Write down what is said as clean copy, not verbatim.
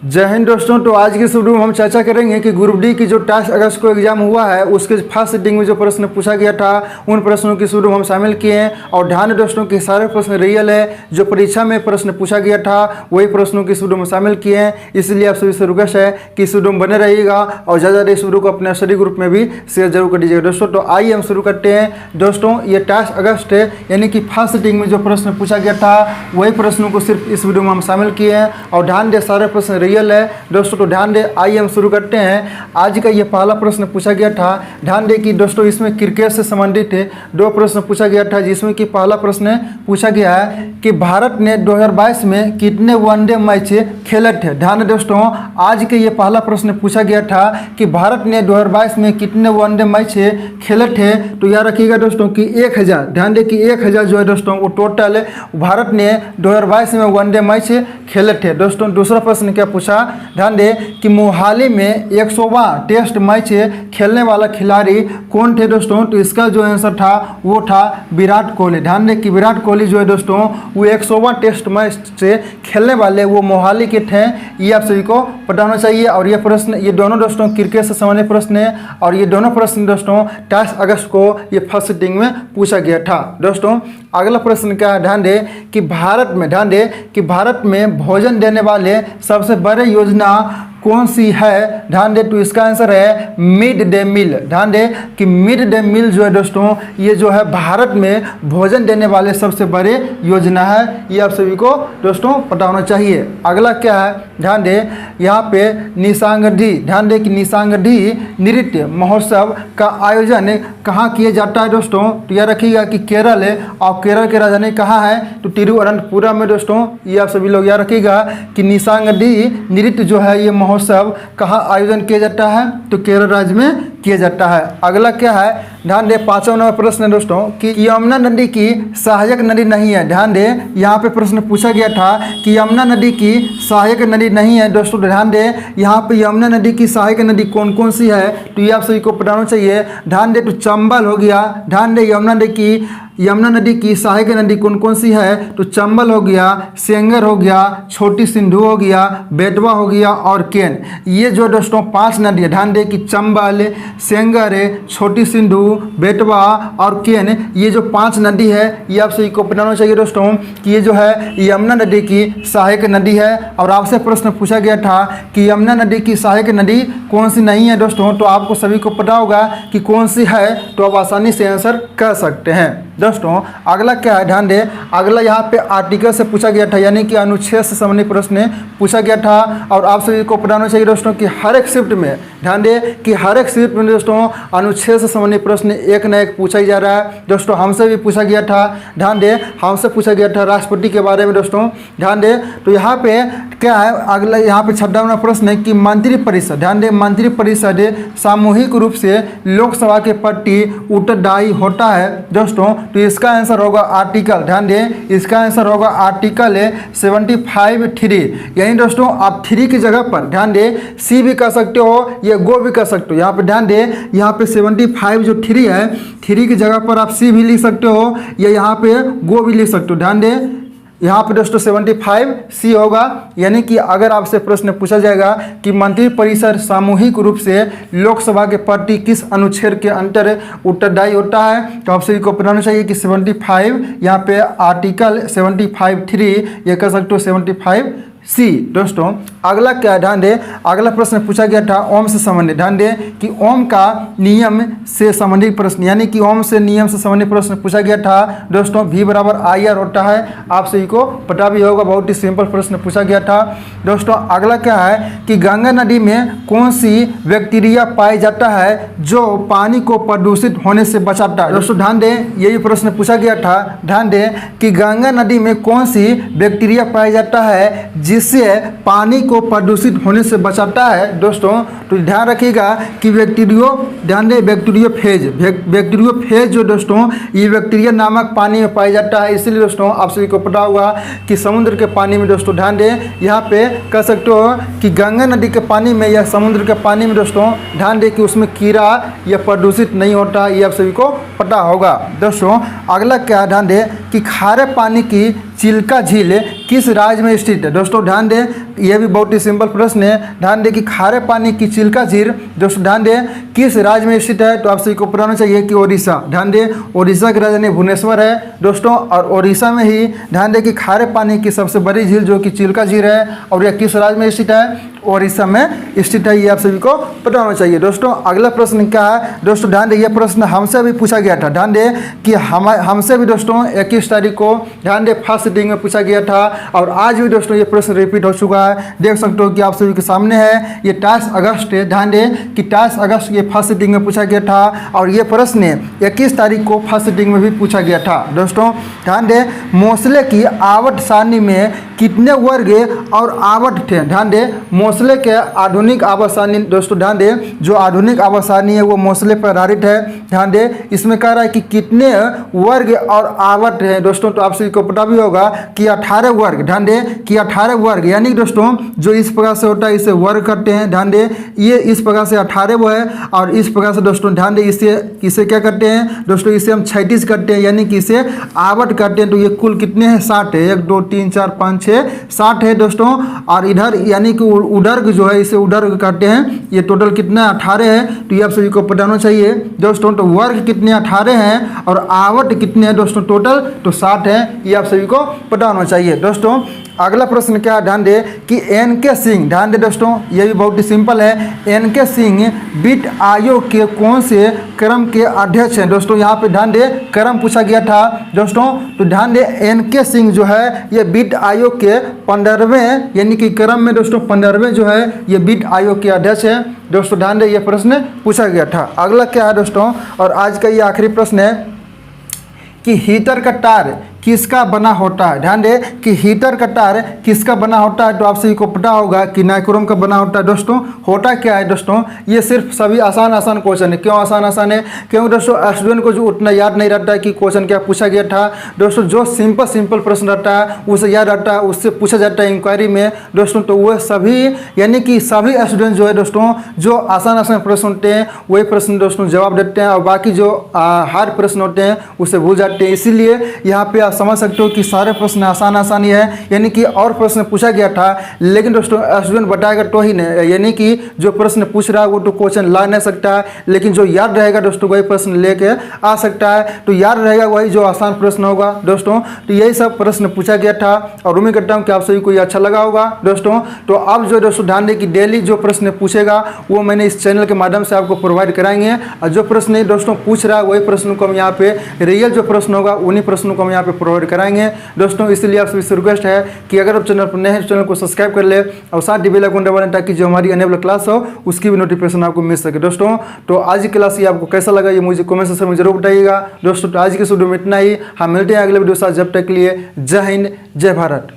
जय हिंद दोस्तों। तो आज के इस वीडियो में हम चर्चा करेंगे कि ग्रुप डी की जो 28 अगस्त को एग्जाम हुआ है उसके फर्स्ट सिटिंग में जो प्रश्न पूछा गया था उन प्रश्नों की वीडियो में हम शामिल किए हैं। और ध्यान दोस्तों कि सारे प्रश्न रियल है, जो परीक्षा में प्रश्न पूछा गया था वही प्रश्नों की वीडियो में शामिल किए हैं। इसलिए आप सभी से रिक्वेस्ट है कि इस वीडियो में बने रहिएगा और ज़्यादा इस वीडियो को अपने स्टडी ग्रुप में भी शेयर जरूर कर दीजिएगा दोस्तों। तो आइए हम शुरू करते हैं दोस्तों। ये 28 अगस्त है यानी कि फर्स्ट सिटिंग में जो प्रश्न पूछा गया था वही प्रश्नों को सिर्फ इस वीडियो में हम शामिल किए हैं। और ध्यान दे सारे प्रश्न रियल है दोस्तों, तो ध्यान दे। आइए हम शुरू करते हैं। आज का ये पहला प्रश्न पूछा गया था। ध्यान दे कि दोस्तों इसमें क्रिकेट से संबंधित दो प्रश्न पूछा गया था, जिसमें कि पहला प्रश्न पूछा गया है कि भारत ने 2022 में कितने वनडे मैच खेले थे। ध्यान दे दोस्तों, आज के ये पहला प्रश्न पूछा गया था कि भारत ने 2022 में कितने वनडे मैच खेले थे। तो याद रखिएगा दोस्तों कि 1000, ध्यान दे कि 1000 जो है दोस्तों वो टोटल भारत ने 2022 में वनडे मैच खेले थे दोस्तों। दूसरा प्रश्न क्या पूछा, ध्यान दे कि मोहाली में 100वां टेस्ट मैच खेलने वाला खिलाड़ी कौन थे दोस्तों। तो इसका जो आंसर था वो था विराट कोहली। ध्यान दे कि विराट कोहली जो है दोस्तों वो 100वां टेस्ट मैच से खेलने वाले वो मोहाली के थे। ये आप सभी को पता होना चाहिए। और ये प्रश्न, ये दोनों दोस्तों क्रिकेट से संबंधित प्रश्न है और ये दोनों प्रश्न दोस्तों 28 अगस्त को ये फर्स्ट सिटिंग में पूछा गया था दोस्तों। अगला प्रश्न क्या है, ध्यान दे कि भारत में, ध्यान दे कि भारत में भोजन देने वाले सबसे बड़े योजना कौन सी है। ध्यान दे तो इसका आंसर है मिड डे मील। ध्यान दे कि मिड डे मील जो है दोस्तों ये जो है भारत में भोजन देने वाले सबसे बड़े योजना है। ये आप सभी को दोस्तों पता होना चाहिए। अगला क्या है, ध्यान दे यहाँ पे निशांगढ़ी, ध्यान दे कि निशांगढ़ी नृत्य महोत्सव का आयोजन कहाँ किया जाता है दोस्तों। तो यह रखिएगा कि केरल है और केरल की राजधानी कहाँ है तो तिरुवनंतपुरम में दोस्तों। ये आप सभी लोग याद रखिएगा कि निशांगढ़ी नृत्य जो है ये महोत्सव कहाँ आयोजन किया जाता है तो केरल राज्य में किया जाता है। अगला क्या है, ध्यान दे 5वां नंबर प्रश्न है दोस्तों कि यमुना नदी की सहायक नदी नहीं है। ध्यान दे यहाँ पे प्रश्न पूछा गया था कि यमुना नदी की सहायक नदी नहीं है दोस्तों। ध्यान दे यहाँ पे यमुना नदी की सहायक नदी कौन कौन सी है तो ये आप सभी को पता होना चाहिए। ध्यान दे तो चंबल हो गया। ध्यान दे यमुना नदी की सहायक नदी कौन कौन सी है तो चंबल हो गया, सेंगर हो गया, छोटी सिंधु हो गया, बेतवा हो गया और केन। ये जो दोस्तों 5 नदी है, ध्यान दे कि चंबल, सेंगर, छोटी सिंधु, बेतवा और केन, ये जो 5 नदी है ये आप सभी को पता होना चाहिए दोस्तों कि ये जो है यमुना नदी की सहायक नदी है। और आपसे प्रश्न पूछा गया था कि यमुना नदी की सहायक नदी कौन सी नहीं है दोस्तों, तो आपको सभी को पता होगा कि कौन सी है तो आप आसानी से आंसर कर सकते हैं दोस्तों। अगला क्या है, ध्यान दे अगला यहाँ पे आर्टिकल से पूछा गया था यानी कि अनुच्छेद से संबंधित प्रश्न पूछा गया था। और आप सभी को पता होना चाहिए दोस्तों कि हर एक शिफ्ट में, ध्यान दे कि हर एक शिफ्ट में दोस्तों अनुच्छेद से संबंधित प्रश्न एक न एक पूछा ही जा रहा है दोस्तों। हमसे भी पूछा गया था, ध्यान दे हमसे पूछा गया था राष्ट्रपति के बारे में दोस्तों। ध्यान दे तो यहाँ पे क्या है, अगला यहाँ पे 6वां प्रश्न है कि मंत्रिपरिषद, ध्यान दे मंत्रिपरिषद सामूहिक रूप से लोकसभा के प्रति उत्तरदायी होता है दोस्तों। तो इसका आंसर होगा आर्टिकल, ध्यान दें इसका आंसर होगा आर्टिकल 75(3). यानी दोस्तों आप 3 की जगह पर ध्यान दें सी भी कर सकते हो या गो भी कर सकते हो। यहाँ पे ध्यान दें यहाँ पे 75 जो 3 है, 3 की जगह पर आप सी भी लिख सकते हो या यहाँ पे गो भी लिख सकते हो। ध्यान दें यहाँ पे दोस्तों 75 सी होगा। यानी कि अगर आपसे प्रश्न पूछा जाएगा कि मंत्रिपरिषद सामूहिक रूप से लोकसभा के प्रति किस अनुच्छेद के अंतर उत्तरदायी होता है तो आप सभी को पता होना चाहिए कि 75 यहाँ पे आर्टिकल 75(3) ये कर सकते हो 75 सी दोस्तों। अगला क्या है, ध्यान दे अगला प्रश्न पूछा गया था ओम से संबंधित। ध्यान दे कि ओम का नियम से संबंधित प्रश्न यानी कि ओम से नियम से संबंधित प्रश्न पूछा गया था दोस्तों। V बराबर IR होता है, आप सभी को पता भी होगा, बहुत ही सिंपल प्रश्न पूछा गया था दोस्तों। अगला क्या है कि गंगा नदी में कौन सी बैक्टीरिया पाया जाता है जो पानी को प्रदूषित होने से बचाता है दोस्तों। ध्यान दें यही प्रश्न पूछा गया था। ध्यान दें कि गंगा नदी में कौन सी बैक्टीरिया पाया जाता है जिससे पानी को प्रदूषित होने से बचाता है दोस्तों। तो ध्यान रखिएगा कि ध्यान दें बैक्टीरियोफेज जो दोस्तों ये बैक्टीरिया नामक पानी में पाया जाता है। इसलिए दोस्तों आप सभी को पता होगा कि समुद्र के पानी में दोस्तों, ध्यान दें यहाँ पे कह सकते हो कि गंगा नदी के पानी में या समुद्र के पानी में दोस्तों ध्यान दें कि उसमें कीड़ा या प्रदूषित नहीं होता। ये आप सभी को पता होगा दोस्तों। अगला क्या, ध्यान दें कि खारे पानी की चिल्का झील किस राज्य में स्थित है? दोस्तों ध्यान दें, यह भी बहुत ही सिंपल प्रश्न है। ध्यान दें कि खारे पानी की चिल्का झील दोस्तों ध्यान दें किस राज्य में स्थित है? तो आप सभी को बताना चाहिए कि ओडिशा। ध्यान दें, ओडिशा की राजधानी भुवनेश्वर है दोस्तों, और ओडिशा में ही ध्यान दें कि खारे पानी की सबसे बड़ी झील जो कि चिल्का झील है, और यह किस राज्य में स्थित है? ओडिशा में स्थित है। ये आप सभी को पता होना चाहिए। दोस्तों अगला प्रश्न क्या है? दोस्तों ध्यान दें, यह प्रश्न हमसे भी पूछा गया था। ध्यान दें कि हमसे भी दोस्तों 21 तारीख को ध्यान दें फर्स्ट सिटिंग में पूछा गया था, और आज भी दोस्तों ये प्रश्न रिपीट हो चुका है। देख सकते हो कि आप सभी के सामने है, ये 28 अगस्त है। ध्यान दें कि 28 अगस्त ये फर्स्ट सिटिंग में पूछा गया था, और ये प्रश्न 21 तारीख को फर्स्ट सिटिंग में भी पूछा गया था। दोस्तों ध्यान दें, मोसले की आवट सारणी में कितने वर्ग और आवट थे? ध्यान दें, मोसले के आधुनिक आवर्त सारणी दोस्तों ध्यान दें, जो आधुनिक आवर्त सारणी है वो मोसले पर आधारित है। ध्यान दें, इसमें कह रहा है कि कितने वर्ग और आवट है दोस्तों, तो आप सभी को पता भी होगा कि 18 वर्ग। ध्यान दें कि 18 वर्ग, यानी दोस्तों जो इस प्रकार से होता है इसे वर्ग करते हैं। ध्यान दें, ये इस प्रकार से 18 वो है, और इस प्रकार से दोस्तों ध्यान दें इसे क्या करते हैं दोस्तों, इसे हम 36 करते हैं, यानी कि इसे आवट करते हैं। तो ये कुल कितने हैं? 60 है। 1 2 3 4 5 6 60 है दोस्तों, और इधर यानी कि उदर्ग जो है इसे उदर्ग करते हैं। ये टोटल कितना 18 है, तो ये आप सभी को पता होना चाहिए दोस्तों। तो वर्ग कितने 18 हैं, और आवट कितने हैं दोस्तों टोटल, तो 60 है। ये आप सभी को पता होना चाहिए। दोस्तों अगला प्रश्न क्या है? ध्यान दें कि एन.के. सिंह, ध्यान दें दोस्तों ये भी बहुत ही सिंपल है। एन.के. सिंह वित्त आयोग के कौन से क्रम के अध्यक्ष हैं? दोस्तों यहाँ पे ध्यान दें क्रम पूछा गया था दोस्तों, तो ध्यान दें एन.के. सिंह जो है ये वित्त आयोग के 15वें यानी कि क्रम में दोस्तों 15वें जो है ये वित्त आयोग के अध्यक्ष हैं दोस्तों। ध्यान दें ये प्रश्न पूछा गया था। अगला क्या है दोस्तों, और आज का ये आखिरी प्रश्न है कि हीटर का तार किसका बना होता है? ध्यान दें कि हीटर का तार किसका बना होता है, तो आप सभी को पता होगा कि नाइक्रोम का बना होता है। दोस्तों होता क्या है दोस्तों, ये सिर्फ सभी आसान क्वेश्चन है। क्यों आसान है? क्योंकि दोस्तों स्टूडेंट को जो उतना याद नहीं रहता है कि क्वेश्चन क्या पूछा गया था। दोस्तों जो सिंपल प्रश्न रहता है उसे याद रहता है, उससे पूछा जाता है इंक्वायरी में दोस्तों, तो वह सभी यानी कि सभी स्टूडेंट जो है दोस्तों जो आसान प्रश्न होते हैं वही प्रश्न दोस्तों जवाब देते हैं, और बाकी जो हार्ड प्रश्न होते हैं उसे भूल जाते हैं। इसीलिए यहाँ पे समझ सकते हो कि सारे प्रश्न आसान ही है, यानी कि और प्रश्न पूछा गया था, लेकिन दोस्तों स्टूडेंट बताएगा तो ही नहीं, यानी कि जो प्रश्न पूछ रहा है वो तो क्वेश्चन ला नहीं सकता है, लेकिन जो याद रहेगा दोस्तों वही प्रश्न लेके आ सकता है। तो याद रहेगा वही जो आसान प्रश्न होगा दोस्तों। तो यही सब प्रश्न पूछा गया था, और उम्मीद करता हूँ कि आप सभी को ये अच्छा लगा होगा दोस्तों। तो अब जो दोस्तों ध्यान दें कि डेली जो प्रश्न पूछेगा वो मैंने इस चैनल के माध्यम से आपको प्रोवाइड कराएंगे, और जो प्रश्न दोस्तों पूछ रहा है वही प्रश्नों को हम यहाँ पे रियल जो प्रश्न होगा उन्हीं प्रश्नों को हम यहाँ पे प्रोवाइड कराएंगे दोस्तों। इसलिए आप सभी से रिक्वेस्ट है कि अगर आप चैनल पर नए हैं चैनल को सब्सक्राइब कर ले, और साथ ही बेल आइकन दबाएं ताकि जो हमारी अनेबल क्लास हो उसकी भी नोटिफिकेशन आपको मिल सके दोस्तों। तो आज की क्लास ये आपको कैसा लगा ये मुझे कमेंट सेक्शन में जरूर बताइएगा दोस्तों। तो आज की वीडियो में इतना ही, हम मिलते हैं अगले वीडियो के साथ। जब तक के लिए जय हिंद जय भारत।